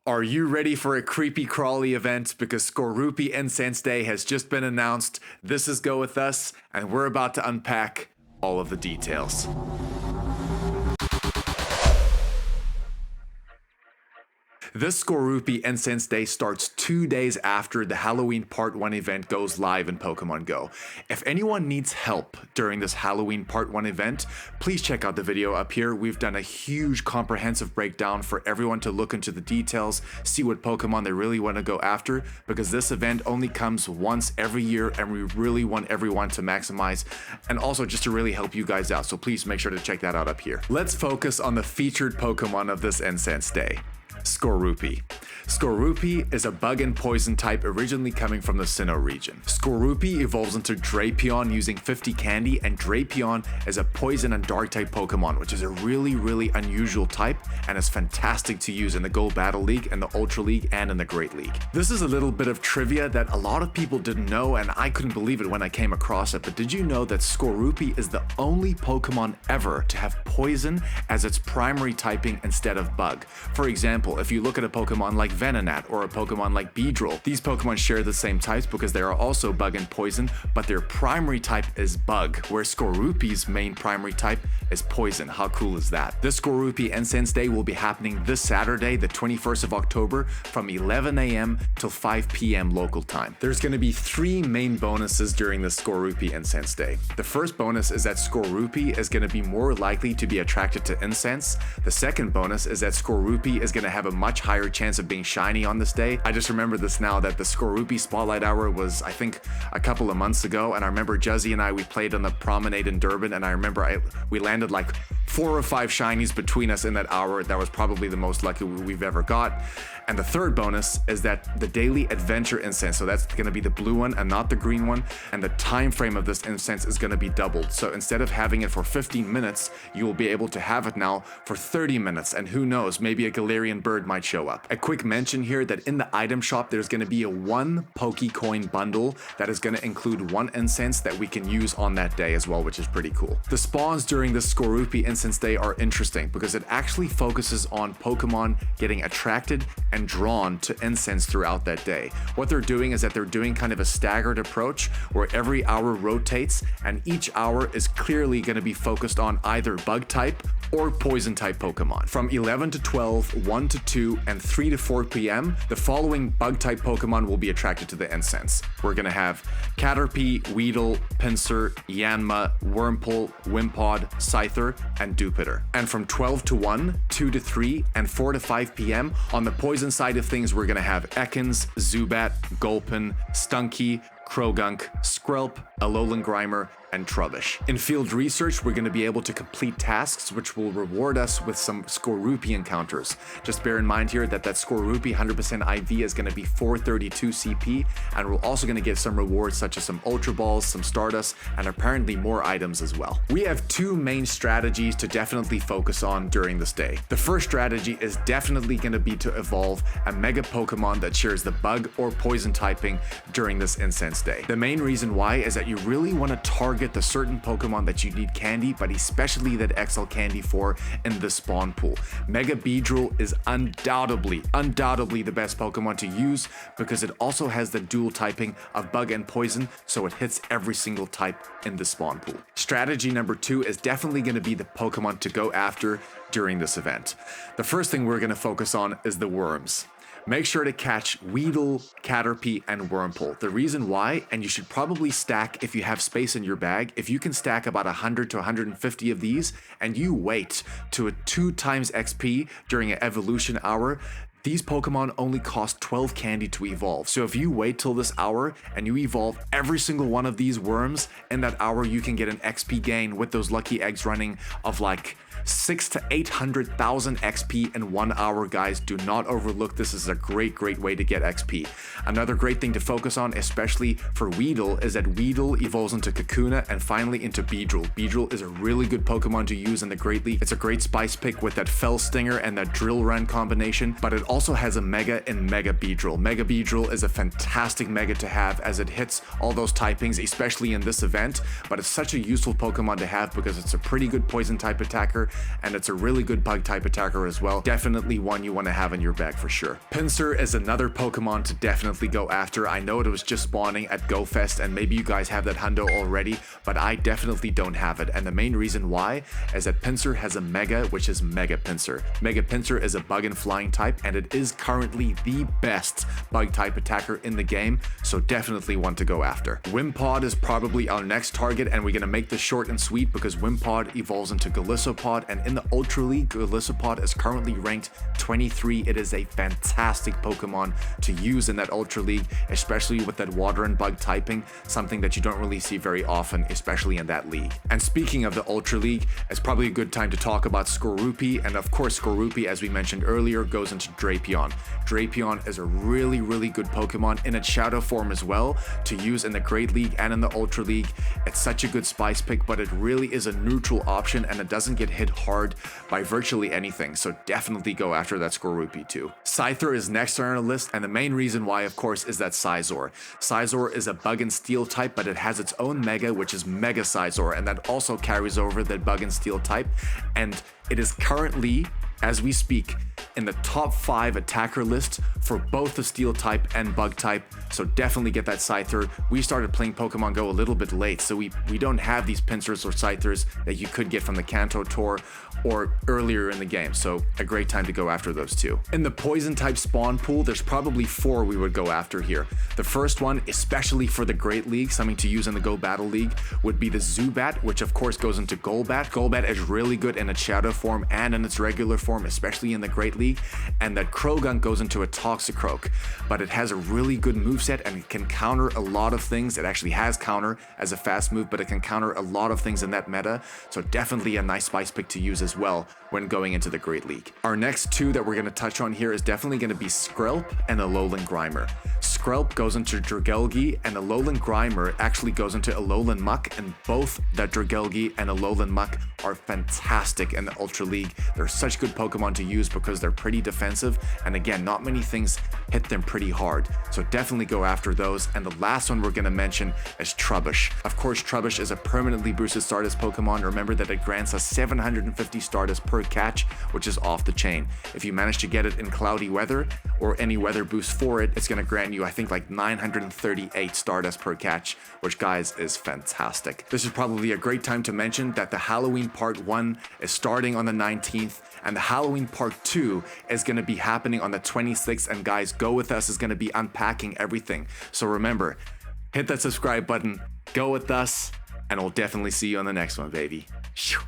Are you ready for a creepy crawly event? Because Skorupi Incense Day has just been announced. This is Go With Us, and we're about to unpack all of the details. This Skorupi Incense Day starts 2 days after the Halloween Part 1 event goes live in Pokémon Go. If anyone needs help during this Halloween Part 1 event, please check out the video up here. We've done a huge comprehensive breakdown for everyone to look into the details, see what Pokemon they really want to go after, because this event only comes once every year and we really want everyone to maximize and also just to really help you guys out. So please make sure to check that out up here. Let's focus on the featured Pokemon of this Incense Day. Skorupi. Skorupi is a bug and poison type originally coming from the Sinnoh region. Skorupi evolves into Drapion using 50 candy, and Drapion is a poison and dark type Pokemon, which is a really unusual type and is fantastic to use in the Go Battle League, and the Ultra League, and in the Great League. This is a little bit of trivia that a lot of people didn't know, and I couldn't believe it when I came across it, but did you know that Skorupi is the only Pokemon ever to have poison as its primary typing instead of bug? For example, if you look at a Pokemon like Venonat or a Pokemon like Beedrill, these Pokemon share the same types because they are also bug and poison, but their primary type is bug, where Skorupi's main primary type is poison. How cool is that? This Skorupi Incense Day will be happening this Saturday, the 21st of October, from 11 a.m. till 5 p.m. local time. There's going to be 3 main bonuses during the Skorupi Incense Day. The first bonus is that Skorupi is going to be more likely to be attracted to incense. The second bonus is that Skorupi is going to have a much higher chance of being shiny on this day. I just remember this now, that the Skorupi Spotlight Hour was, I think, a couple of months ago, and I remember Juzzy and I, we played on the promenade in Durban, and I remember we landed like 4 or 5 shinies between us in that hour. That was probably the most lucky we've ever got. And the third bonus is that the daily adventure incense, so that's going to be the blue one and not the green one, and the time frame of this incense is going to be doubled. So instead of having it for 15 minutes, you will be able to have it now for 30 minutes, and who knows, maybe a Galarian bird might show up. A quick mention here that in the item shop, there's going to be a 1 Pokecoin bundle that is going to include 1 incense that we can use on that day as well, which is pretty cool. The spawns during this Skorupi Incense Day are interesting because it actually focuses on Pokemon getting attracted and drawn to incense throughout that day. What they're doing is that they're doing kind of a staggered approach where every hour rotates, and each hour is clearly going to be focused on either bug type or poison type Pokemon. From 11 to 12, 1 to 2, and 3 to 4 p.m., the following bug type Pokemon will be attracted to the incense. We're gonna have Caterpie, Weedle, Pinsir, Yanma, Wurmple, Wimpod, Scyther, and Dewpider. And from 12 to 1, 2 to 3, and 4 to 5 p.m., on the poison side of things, we're gonna have Ekans, Zubat, Gulpin, Stunky, Krogunk, Skrelp, Alolan Grimer, and Trubbish. In field research, we're going to be able to complete tasks which will reward us with some Skorupi encounters. Just bear in mind here that Skorupi 100% IV is going to be 432 CP, and we're also going to get some rewards such as some Ultra Balls, some Stardust, and apparently more items as well. We have 2 main strategies to definitely focus on during this day. The first strategy is definitely going to be to evolve a Mega Pokemon that shares the bug or poison typing during this Incense Day. The main reason why is that you really want to target the certain Pokemon that you need candy, but especially that XL candy for in the spawn pool. Mega Beedrill is undoubtedly the best Pokemon to use because it also has the dual typing of bug and poison, so it hits every single type in the spawn pool. Strategy number 2 is definitely going to be the Pokemon to go after during this event. The first thing we're going to focus on is the worms. Make sure to catch Weedle, Caterpie, and Wurmple. The reason why, and you should probably stack if you have space in your bag, if you can stack about 100 to 150 of these, and you wait to a 2 times XP during an evolution hour, these Pokemon only cost 12 candy to evolve. So if you wait till this hour and you evolve every single one of these worms, in that hour you can get an XP gain with those lucky eggs running of like 600,000 to 800,000 XP in 1 hour, guys. Do not overlook this. Is a great way to get XP. Another great thing to focus on, especially for Weedle, is that Weedle evolves into Kakuna and finally into Beedrill. Beedrill is a really good Pokemon to use in the Great League. It's a great spice pick with that Fell Stinger and that Drill Run combination, but it also has a Mega in Mega Beedrill. Mega Beedrill is a fantastic Mega to have as it hits all those typings, especially in this event, but it's such a useful Pokemon to have because it's a pretty good poison type attacker and it's a really good bug type attacker as well. Definitely one you want to have in your bag for sure. Pinsir is another Pokemon to definitely go after. I know it was just spawning at Go Fest and maybe you guys have that hundo already, but I definitely don't have it. And the main reason why is that Pinsir has a Mega, which is Mega Pinsir. Mega Pinsir is a bug and flying type and it is currently the best bug type attacker in the game, so definitely one to go after. Wimpod is probably our next target and we're going to make this short and sweet because Wimpod evolves into Golisopod, and in the Ultra League, Golisopod is currently ranked 23. It is a fantastic Pokemon to use in that Ultra League, especially with that water and bug typing, something that you don't really see very often, especially in that league. And speaking of the Ultra League, it's probably a good time to talk about Skorupi, and of course Skorupi, as we mentioned earlier, goes into Drapion. Drapion is a really good Pokemon in its shadow form as well to use in the Great League and in the Ultra League. It's such a good spice pick, but it really is a neutral option and it doesn't get hit hard by virtually anything, so definitely go after that Skorupi too. Scyther is next on our list, and the main reason why, of course, is that Scizor. Scizor is a bug and steel type, but it has its own Mega, which is Mega Scizor, and that also carries over that bug and steel type, and it is currently, as we speak, in the top 5 attacker list for both the steel type and bug type, so definitely get that Scyther. We started playing Pokemon Go a little bit late, so we don't have these Pinsirs or Scythers that you could get from the Kanto Tour or earlier in the game, so a great time to go after those two. In the poison type spawn pool, there's probably 4 we would go after here. The first one, especially for the Great League, something to use in the Go Battle League, would be the Zubat, which of course goes into Golbat. Golbat is really good in its shadow form and in its regular form, especially in the Great League, and that Croagunk goes into a Toxicroak, but it has a really good moveset and it can counter a lot of things. It actually has counter as a fast move, but it can counter a lot of things in that meta, so definitely a nice spice pick to use as well when going into the Great League. Our next 2 that we're going to touch on here is definitely going to be Skrelp and Alolan Grimer. Skrelp goes into Dragalge and Alolan Grimer actually goes into Alolan Muck, and both that Dragalge and Alolan Muck are fantastic in the Ultra League. They're such good Pokemon to use because they're pretty defensive, and again, not many things hit them pretty hard, so definitely go after those. And the last one we're going to mention is Trubbish. Of course, Trubbish is a permanently boosted Stardust Pokemon. Remember that it grants us 750 Stardust per catch, which is off the chain. If you manage to get it in cloudy weather or any weather boost for it, it's going to grant you, I think, like 938 Stardust per catch, which, guys, is fantastic. This is probably a great time to mention that the Halloween Part 1 is starting on the 19th, and the Halloween Part 2 is going to be happening on the 26th, and guys, Go With Us is going to be unpacking everything. So remember, hit that subscribe button, go with us, and we'll definitely see you on the next one, baby. Shoo.